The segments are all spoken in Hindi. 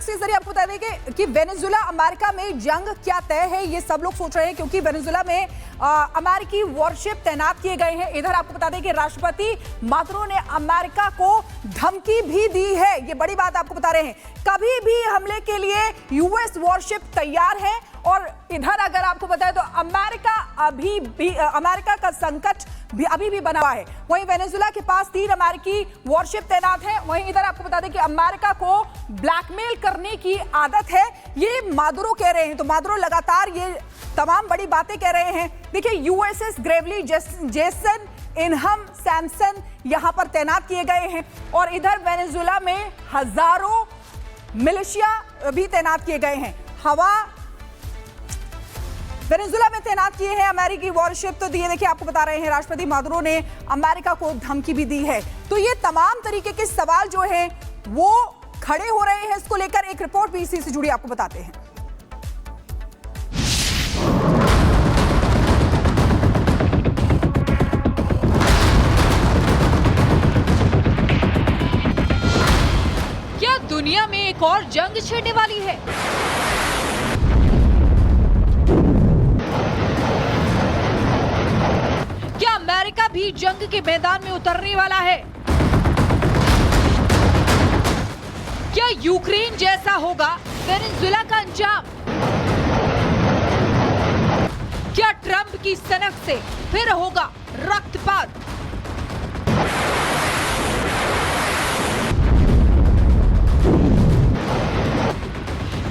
ग्राफिक्स के जरिए आपको बता दें कि वेनेजुला अमेरिका में जंग क्या तय है, ये सब लोग सोच रहे हैं, क्योंकि वेनेजुला में अमेरिकी वॉरशिप तैनात किए गए हैं। इधर आपको बता दें कि राष्ट्रपति मादुरो ने अमेरिका को धमकी भी दी है। ये बड़ी बात आपको बता रहे हैं, कभी भी हमले के लिए यूएस वॉरशिप तैयार है। और इधर अगर आपको बताएं तो अमेरिका का संकट भी अभी भी बना हुआ है। वहीं वेनेजुला के पास 3 अमेरिकी वॉरशिप तैनात हैं। वहीं इधर आपको बता दें कि अमेरिका को ब्लैकमेल करने की आदत है, ये मादुरो कह रहे हैं। तो मादुरो लगातार ये तमाम बड़ी बातें कह रहे हैं। देखिए, यूएसएस ग्रेवली जेसन इनहम सैमसन यहां पर तैनात किए गए हैं और इधर वेनेजुला में हजारों मिलिशिया भी तैनात किए गए हैं। वेनेजुला में तैनात किए हैं अमेरिकी वॉरशिप। तो ये देखिए, आपको बता रहे हैं राष्ट्रपति मादुरो ने अमेरिका को धमकी भी दी है। तो ये तमाम तरीके के सवाल जो हैं वो खड़े हो रहे हैं। इसको लेकर एक रिपोर्ट भी इसी से जुड़ी आपको बताते हैं। क्या दुनिया में एक और जंग छिड़ने वाली है? क्या अमेरिका भी जंग के मैदान में उतरने वाला है? क्या यूक्रेन जैसा होगा वेनेजुला का अंजाम? क्या ट्रंप की सनक से फिर होगा रक्तपात?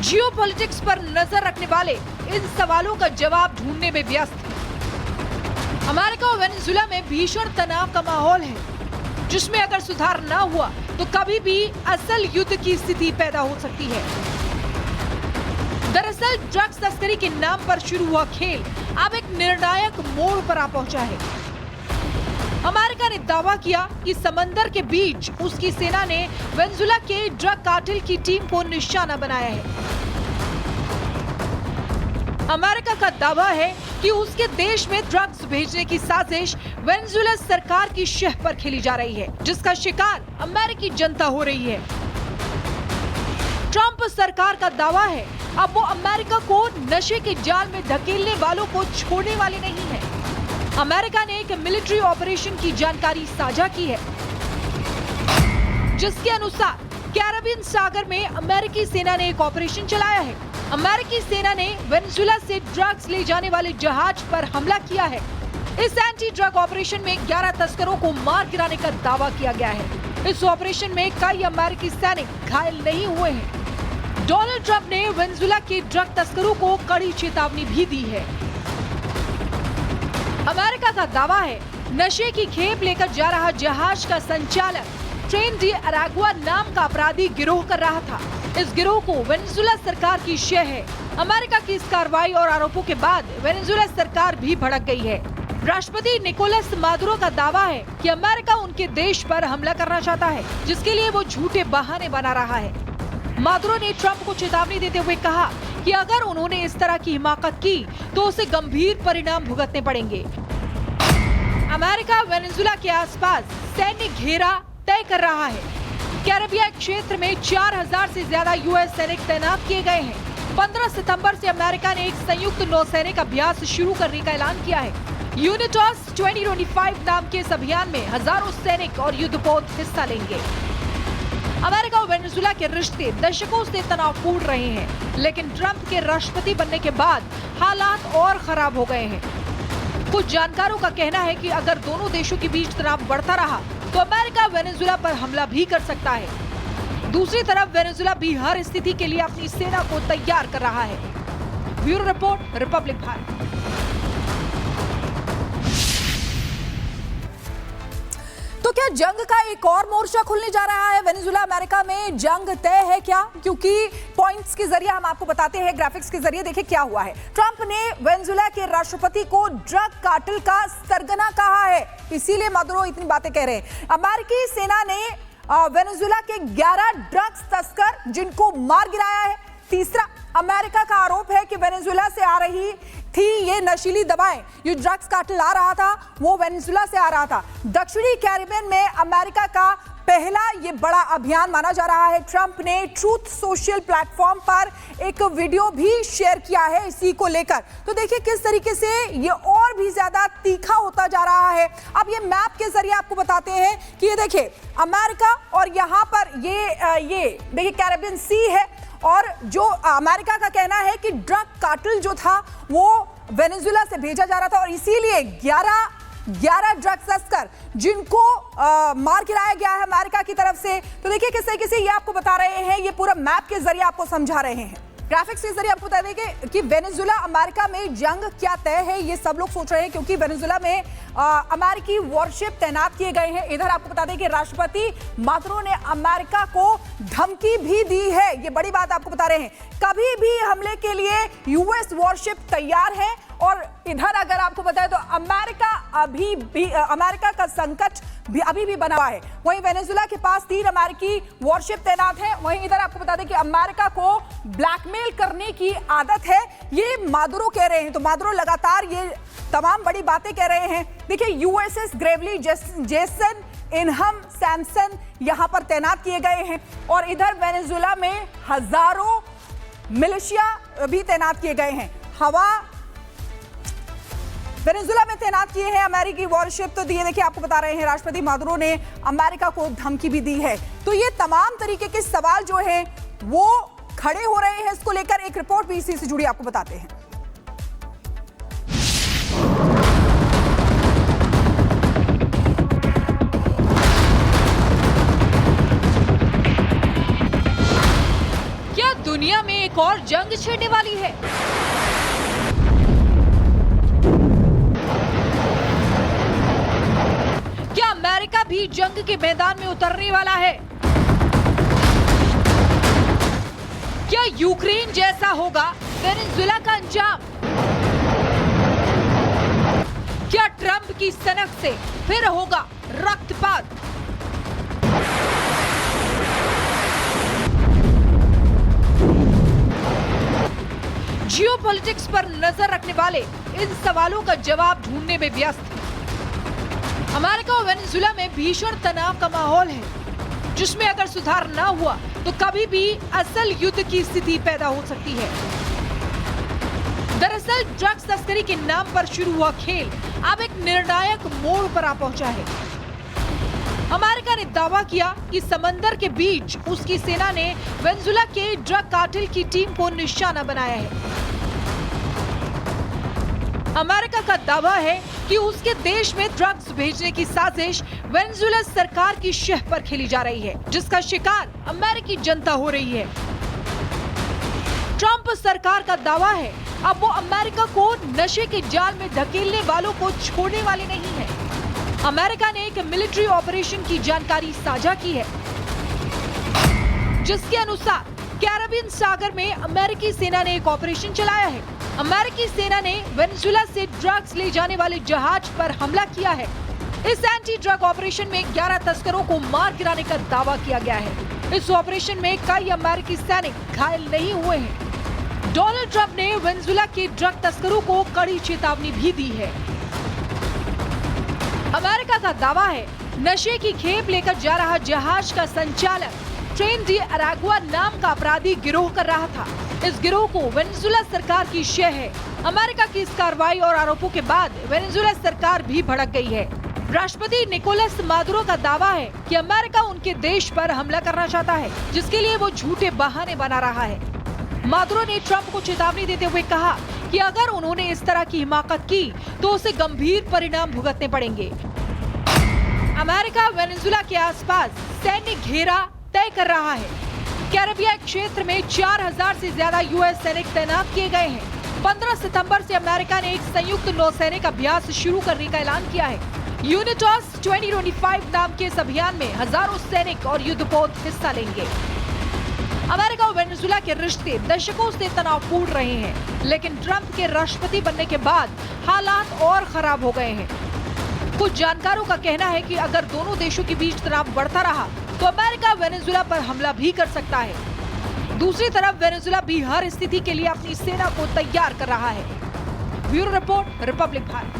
जियोपॉलिटिक्स पर नजर रखने वाले इन सवालों का जवाब ढूंढने में व्यस्त है। अमेरिका और वेनेजुला में भीषण तनाव का माहौल है, जिसमें अगर सुधार न हुआ तो कभी भी असल युद्ध की स्थिति पैदा हो सकती है। दरअसल ड्रग्स तस्करी के नाम पर शुरू हुआ खेल अब एक निर्णायक मोड़ पर आ पहुंचा है। अमेरिका ने दावा किया कि समंदर के बीच उसकी सेना ने वेनेजुला के ड्रग कार्टेल की टीम को निशाना बनाया है। अमेरिका का दावा है कि उसके देश में ड्रग्स भेजने की साजिश वेनेजुला सरकार की शह पर खेली जा रही है, जिसका शिकार अमेरिकी जनता हो रही है। ट्रंप सरकार का दावा है अब वो अमेरिका को नशे के जाल में धकेलने वालों को छोड़ने वाली नहीं है। अमेरिका ने एक मिलिट्री ऑपरेशन की जानकारी साझा की है, जिसके अनुसार कैरेबियन सागर में अमेरिकी सेना ने एक ऑपरेशन चलाया है। अमेरिकी सेना ने वेनेजुला से ड्रग्स ले जाने वाले जहाज पर हमला किया है। इस एंटी ड्रग ऑपरेशन में 11 तस्करों को मार गिराने का दावा किया गया है। इस ऑपरेशन में कई अमेरिकी सैनिक घायल नहीं हुए हैं। डोनाल्ड ट्रंप ने वेनेजुला के ड्रग तस्करों को कड़ी चेतावनी भी दी है। अमेरिका का दावा है नशे की खेप लेकर जा रहा जहाज का संचालक ट्रेन डी अरागुआ नाम का अपराधी गिरोह कर रहा था। इस गिरोह को वेनेजुला सरकार की शह है। अमेरिका की इस कार्रवाई और आरोपों के बाद वेनेजुला सरकार भी भड़क गई है। राष्ट्रपति निकोलस मादुरो का दावा है कि अमेरिका उनके देश पर हमला करना चाहता है, जिसके लिए वो झूठे बहाने बना रहा है। मादुरो ने ट्रंप को चेतावनी देते हुए कहा कि अगर उन्होंने इस तरह की हिमाकत की तो उसे गंभीर परिणाम भुगतने पड़ेंगे। अमेरिका वेनेजुला के आसपास सैन्य घेरा तय कर रहा है। कैरेबियन क्षेत्र में 4000 से ज्यादा यूएस सैनिक तैनात किए गए हैं। 15 सितंबर से अमेरिका ने एक संयुक्त नौसैनिक अभ्यास शुरू करने का ऐलान किया है। यूनिटॉस 2025 नाम के इस अभियान में हजारों सैनिक और युद्धपोत हिस्सा लेंगे। अमेरिका और वेनेजुला के रिश्ते दशकों से तनावपूर्ण रहे हैं, लेकिन ट्रंप के राष्ट्रपति बनने के बाद हालात और खराब हो गए हैं। कुछ जानकारों का कहना है कि अगर दोनों देशों के बीच तनाव बढ़ता रहा तो अमेरिका वेनेजुला पर हमला भी कर सकता है। दूसरी तरफ वेनेजुला भी हर स्थिति के लिए अपनी सेना को तैयार कर रहा है। Bureau report, Republic Bharat. तो क्या जंग का एक और मोर्चा खुलने जा रहा है? वेनेजुला अमेरिका में जंग तय है क्या? क्योंकि पॉइंट्स के जरिए हम आपको बताते हैं, ग्राफिक्स के जरिए देखिए क्या हुआ है। ट्रंप ने वेनेजुला के राष्ट्रपति को ड्रग कार्टेल का सरगना कहा है, इसीलिए मादुरो इतनी बातें कह रहे हैं। अमेरिकी सेना ने वेनेजुला के 11 ड्रग्स तस्कर जिनको मार गिराया है। तीसरा, अमेरिका का आरोप है कि वेनेजुला से आ रही थी ये नशीली दवाएं, ये ड्रग्स कार्टेल आ रहा था वो वेनेजुला से आ रहा था। दक्षिणी कैरिबियन में अमेरिका का पहला ये बड़ा अभियान माना जा रहा है। ट्रंप ने ट्रूथ सोशल प्लेटफॉर्म पर एक वीडियो भी शेयर किया है इसी को लेकर। तो देखिए किस तरीके से ये और भी ज्यादा तीखा होता जा रहा है। अब ये मैप के जरिए आपको बताते हैं कि ये देखिए अमेरिका और यहाँ पर ये देखिए कैरेबियन सी है और जो अमेरिका का कहना है कि ड्रग कार्टेल जो था वो वेनेजुएला से भेजा जा रहा था और इसीलिए 11 ड्रग तस्कर जिनको मार गिराया गया है अमेरिका की तरफ से। तो देखिए किस तरीके से ये आपको बता रहे हैं, ये पूरा मैप के जरिए आपको समझा रहे हैं, ग्राफिक्स के जरिए आपको बता देंगे कि वेनेजुएला अमेरिका में जंग क्या तय है। ये सब लोग सोच रहे हैं क्योंकि वेनेजुएला में अमेरिकी वॉरशिप तैनात किए गए हैं। इधर आपको बता दें कि राष्ट्रपति मादुरो ने अमेरिका को धमकी भी दी है। ये बड़ी बात आपको बता रहे हैं, कभी भी हमले के लिए यूएस वॉरशिप तैयार है। और इधर अगर आपको बताएं तो अमेरिका का संकट भी अभी भी बना हुआ है। वहीं वेनेजुएला के पास 3 अमेरिकी वॉरशिप तैनात है। वहीं इधर आपको बता दें कि अमेरिका को ब्लैकमेल करने की आदत है, ये मादुरो कह रहे हैं। तो मादुरो लगातार ये तमाम बड़ी बातें कह रहे हैं। देखिए यूएसएस ग्रेवली जेसन इनहम सैमसन यहां पर तैनात किए गए हैं और इधर वेनेजुएला में हजारों मिलिशिया भी तैनात किए गए हैं। वेनेजुएला में तैनात किए हैं अमेरिकी वॉरशिप। तो ये देखिए आपको बता रहे हैं राष्ट्रपति मादुरो ने अमेरिका को धमकी भी दी है। तो ये तमाम तरीके के सवाल जो है वो खड़े हो रहे हैं। इसको लेकर एक रिपोर्ट भी इसी से जुड़ी आपको बताते हैं। क्या दुनिया में एक और जंग छिड़ने वाली है? क्या अमेरिका भी जंग के मैदान में उतरने वाला है? क्या यूक्रेन जैसा होगा वेनेजुएला का अंजाम? क्या ट्रंप की सनक से फिर होगा रक्तपात? जियोपॉलिटिक्स पर नजर रखने वाले इन सवालों का जवाब ढूंढने में व्यस्त है। अमेरिका और वेनेजुएला में भीषण तनाव का माहौल है, जिसमें अगर सुधार ना हुआ तो कभी भी असल युद्ध की स्थिति पैदा हो सकती है। दरअसल ड्रग्स तस्करी के नाम पर शुरू हुआ खेल अब एक निर्णायक मोड़ पर आ पहुंचा है। अमेरिका ने दावा किया कि समंदर के बीच उसकी सेना ने वेनेजुएला के ड्रग कार्टेल की टीम को निशाना बनाया है। अमेरिका का दावा है कि उसके देश में ड्रग्स भेजने की साजिश वेनेजुएला सरकार की शह पर खेली जा रही है, जिसका शिकार अमेरिकी जनता हो रही है। ट्रंप सरकार का दावा है अब वो अमेरिका को नशे के जाल में धकेलने वालों को छोड़ने वाले नहीं है। अमेरिका ने एक मिलिट्री ऑपरेशन की जानकारी साझा की है, जिसके अनुसार कैरेबियन सागर में अमेरिकी सेना ने एक ऑपरेशन चलाया है। अमेरिकी सेना ने वेनेजुएला से ड्रग्स ले जाने वाले जहाज पर हमला किया है। इस एंटी ड्रग ऑपरेशन में 11 तस्करों को मार गिराने का दावा किया गया है। इस ऑपरेशन में कई अमेरिकी सैनिक घायल नहीं हुए हैं। डोनाल्ड ट्रंप ने वेनेजुएला के ड्रग तस्करों को कड़ी चेतावनी भी दी है। अमेरिका का दावा है नशे की खेप लेकर जा रहा जहाज का संचालक ट्रेन डी अरागुआ नाम का अपराधी गिरोह कर रहा था। इस गिरोह को वेनेजुएला सरकार की शह है। अमेरिका की इस कार्रवाई और आरोपों के बाद वेनेजुएला सरकार भी भड़क गई है। राष्ट्रपति निकोलस मादुरो का दावा है कि अमेरिका उनके देश पर हमला करना चाहता है, जिसके लिए वो झूठे बहाने बना रहा है। मादुरो ने ट्रंप को चेतावनी देते हुए कहा कि अगर उन्होंने इस तरह की हिमाकत की तो उसे गंभीर परिणाम भुगतने पड़ेंगे। अमेरिका वेनेजुएला के आसपास सैन्य घेरा तय कर रहा है। कैरेबियन क्षेत्र में 4000 से ज्यादा यूएस सैनिक तैनात किए गए हैं। 15 सितंबर से अमेरिका ने एक संयुक्त नौसैनिक अभ्यास शुरू करने का ऐलान किया है। यूनिटॉस 2025 नाम के इस अभियान में हजारों सैनिक और युद्धपोत हिस्सा लेंगे। अमेरिका और वेनेजुएला के रिश्ते दशकों से तनावपूर्ण रहे हैं, लेकिन ट्रंप के राष्ट्रपति बनने के बाद हालात और खराब हो गए हैं। कुछ जानकारों का कहना है कि अगर दोनों देशों के बीच तनाव बढ़ता रहा तो अमेरिका वेनेजुएला पर हमला भी कर सकता है। दूसरी तरफ वेनेजुएला भी हर स्थिति के लिए अपनी सेना को तैयार कर रहा है। Bureau report, Republic Bharat.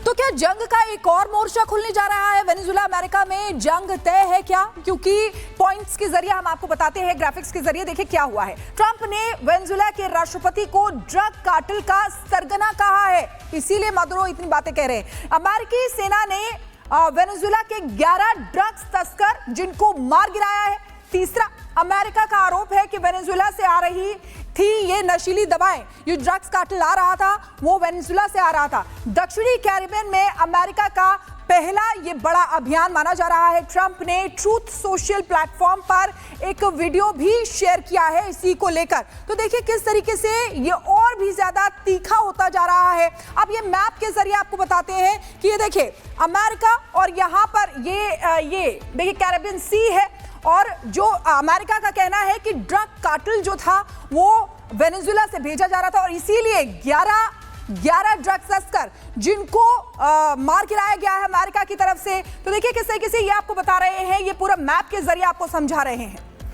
तो तो क्या जंग का एक और मोर्चा खुलने जा रहा है वेनेजुला अमेरिका में? जंग तय है क्या? क्योंकि पॉइंट्स के जरिए हम आपको बताते हैं, ग्राफिक्स के जरिए देखिए क्या हुआ है। ट्रंप ने वेनेजुला के राष्ट्रपति को ड्रग कार्टेल का सरगना कहा है, इसीलिए मादुरो इतनी बातें कह रहे हैं। अमेरिकी सेना ने वेनेजुला के 11 ड्रग्स तस्कर जिनको मार गिराया है। तीसरा, अमेरिका का आरोप है कि वेनेजुला से आ रही थी ये नशीली दवाएं, ये ड्रग्स कार्टेल आ रहा था वो वेनेजुला से आ रहा था। दक्षिणी कैरिबियन में अमेरिका का पहला ये बड़ा अभियान माना जा रहा है। ट्रंप ने ट्रूथ सोशल प्लेटफॉर्म पर एक वीडियो भी शेयर किया है इसी को लेकर। तो देखिए किस तरीके से ये और भी ज्यादा तीखा होता जा रहा है। अब ये मैप के जरिए आपको बताते हैं कि ये देखिए अमेरिका और यहाँ पर ये देखिए कैरिबियन सी है, और जो अमेरिका का कहना है कि ड्रग कार्टेल जो था वो वेनेजुला से भेजा जा रहा था, और इसीलिए 11 ड्रग तस्कर जिनको मार गिराया गया है अमेरिका की तरफ से। तो देखिए किस तरीके से ये आपको बता रहे हैं, ये पूरा मैप के जरिए आपको समझा रहे हैं।